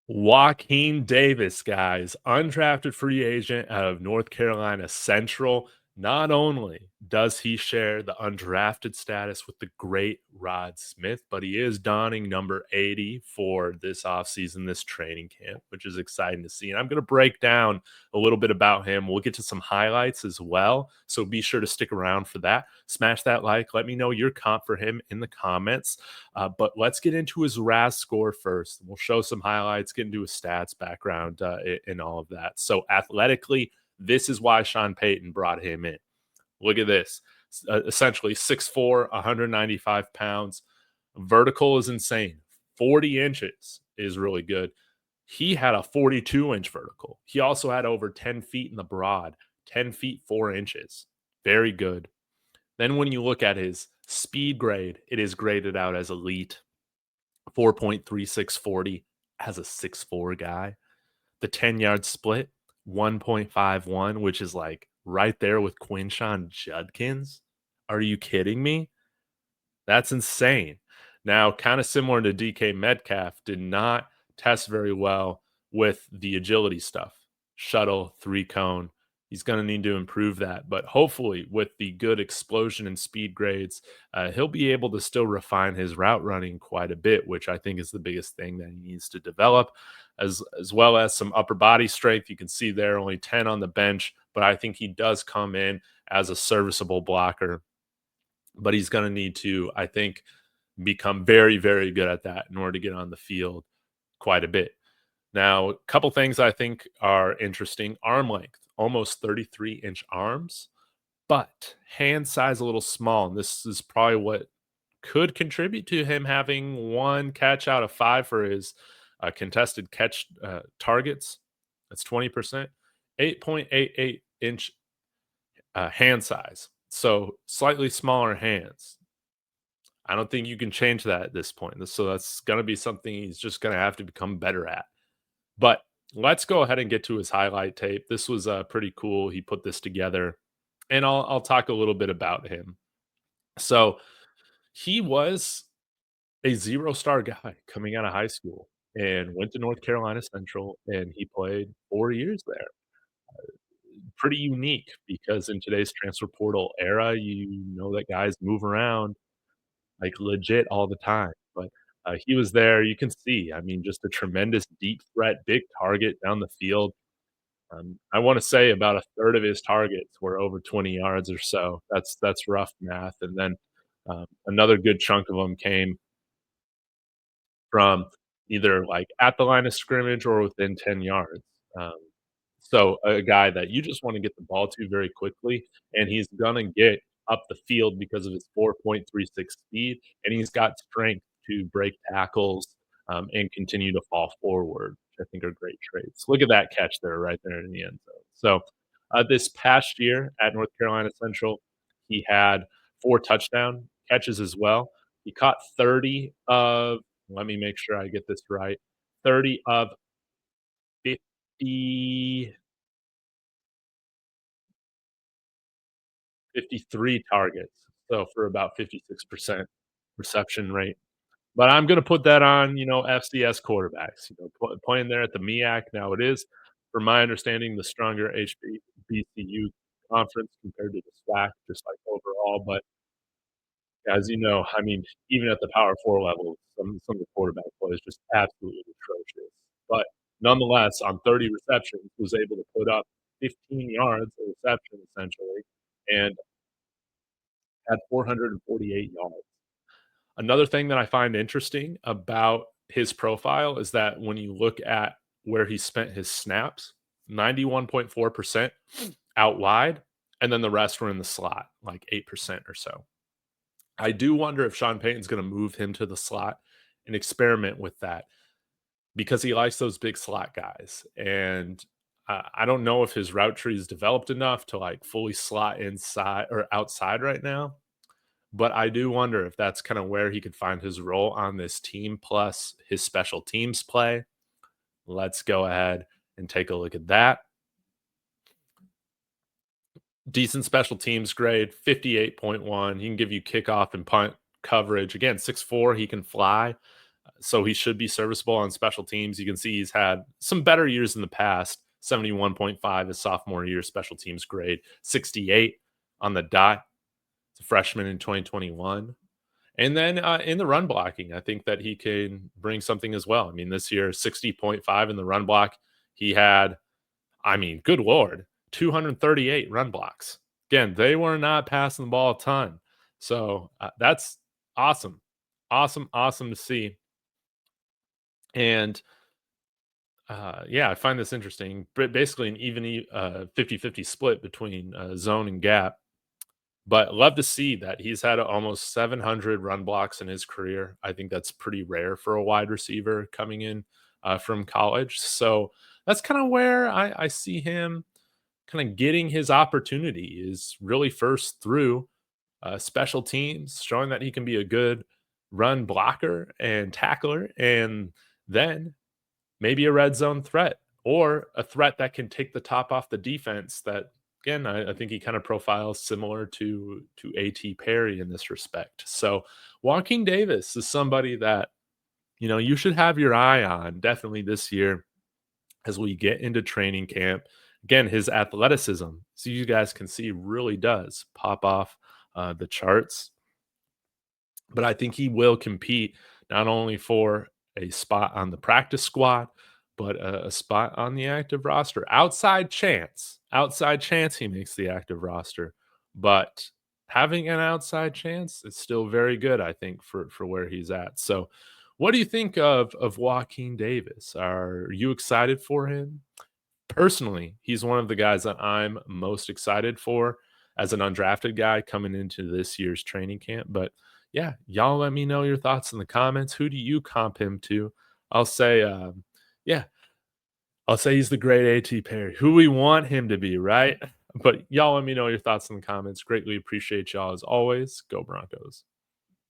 Joaquin Davis, guys, undrafted free agent out of North Carolina Central. Not only does he share the undrafted status with the great Rod Smith, but he is donning number 80 for this offseason, this training camp, which is exciting to see. And I'm going to break down a little bit about him. We'll get to some highlights as well. So be sure to stick around for that. Smash that like. Let me know your comp for him in the comments. But let's get into his RAS score first. We'll show some highlights, get into his stats, background, and all of that. So athletically, this is why Sean Payton brought him in. Look at this. Essentially 6'4", 195 pounds. Vertical is insane. 40 inches is really good. He had a 42-inch vertical. He also had over 10 feet in the broad, 10 feet 4 inches. Very good. Then when you look at his speed grade, it is graded out as elite. 4.3640 as a 6'4" guy. The 10-yard split, 1.51, which is like right there with Quinshon Judkins. Are you kidding me? That's insane. Now, kind of similar to DK Metcalf, did not test very well with the agility stuff. Shuttle, 3-cone. He's going to need to improve that. But hopefully, with the good explosion and speed grades, he'll be able to still refine his route running quite a bit, which I think is the biggest thing that he needs to develop, as well as some upper body strength. You can see there, only 10 on the bench, but I think he does come in as a serviceable blocker. But he's going to need to, I think, become very, very good at that in order to get on the field quite a bit. Now, a couple things I think are interesting. Arm length, almost 33-inch arms, but hand size a little small. And this is probably what could contribute to him having one catch out of 5 for his contested catch targets. That's 20%. 8.88-inch hand size. So slightly smaller hands. I don't think you can change that at this point. So that's going to be something he's just going to have to become better at. But let's go ahead and get to his highlight tape. This was pretty cool. He put this together, and I'll talk a little bit about him. So he was a 0-star guy coming out of high school and went to North Carolina Central, and he played 4 years there. Pretty unique because in today's transfer portal era, you know that guys move around like legit all the time. But he was there. You can see, I mean, just a tremendous deep threat, big target down the field. I want to say about a third of his targets were over 20 yards or so. That's rough math. And then another good chunk of them came from either like at the line of scrimmage or within 10 yards. Um, so a guy that you just want to get the ball to very quickly, and he's gonna get up the field because of his 4.36 speed, and he's got strength to break tackles, and continue to fall forward, which I think are great traits. Look at that catch there, right there in the end zone. So, this past year at North Carolina Central, he had 4 touchdown catches as well. He caught 30 of, let me make sure I get this right, 30 of 50 53 targets, so for about 56% reception rate. But I'm gonna put that on, FCS quarterbacks, playing there at the MEAC. Now it is, from my understanding, the stronger HBCU conference compared to the SWAC, just like overall, but as you know, I mean, even at the Power 4 level, some of the quarterback play is just absolutely atrocious. But nonetheless, on 30 receptions, was able to put up 15 yards of reception essentially, and had 448 yards. Another thing that I find interesting about his profile is that when you look at where he spent his snaps, 91.4% out wide, and then the rest were in the slot, like 8% or so. I do wonder if Sean Payton's going to move him to the slot and experiment with that because he likes those big slot guys. And I don't know if his route tree is developed enough to like fully slot inside or outside right now. But I do wonder if that's kind of where he could find his role on this team, plus his special teams play. Let's go ahead and take a look at that. Decent special teams grade, 58.1. He can give you kickoff and punt coverage. Again, 6'4", he can fly. So he should be serviceable on special teams. You can see he's had some better years in the past. 71.5 his sophomore year special teams grade, 68 on the dot. It's a freshman in 2021. And then in the run blocking, I think that he can bring something as well. I mean, this year, 60.5 in the run block. He had, I mean, good Lord, 238 run blocks. Again, they were not passing the ball a ton. So that's awesome. Awesome, awesome to see. And yeah, I find this interesting. Basically, an even 50-50 split between zone and gap. But love to see that he's had almost 700 run blocks in his career. I think that's pretty rare for a wide receiver coming in from college. So that's kind of where I see him kind of getting his opportunity is really first through special teams, showing that he can be a good run blocker and tackler, and then maybe a red zone threat or a threat that can take the top off the defense. That again, I think he kind of profiles similar to A.T. Perry in this respect. So Joaquin Davis is somebody that you should have your eye on definitely this year as we get into training camp. Again, his athleticism, so you guys can see, really does pop off the charts. But I think he will compete not only for a spot on the practice squad, but a spot on the active roster. Outside chance he makes the active roster, but having an outside chance is still very good, I think, for where he's at. So, what do you think of Joaquin Davis? Are you excited for him? Personally, he's one of the guys that I'm most excited for as an undrafted guy coming into this year's training camp. But yeah, y'all let me know your thoughts in the comments. Who do you comp him to? I'll say, yeah, I'll say he's the great A.T. Perry, who we want him to be, right? But y'all let me know your thoughts in the comments. Greatly appreciate y'all as always. Go Broncos.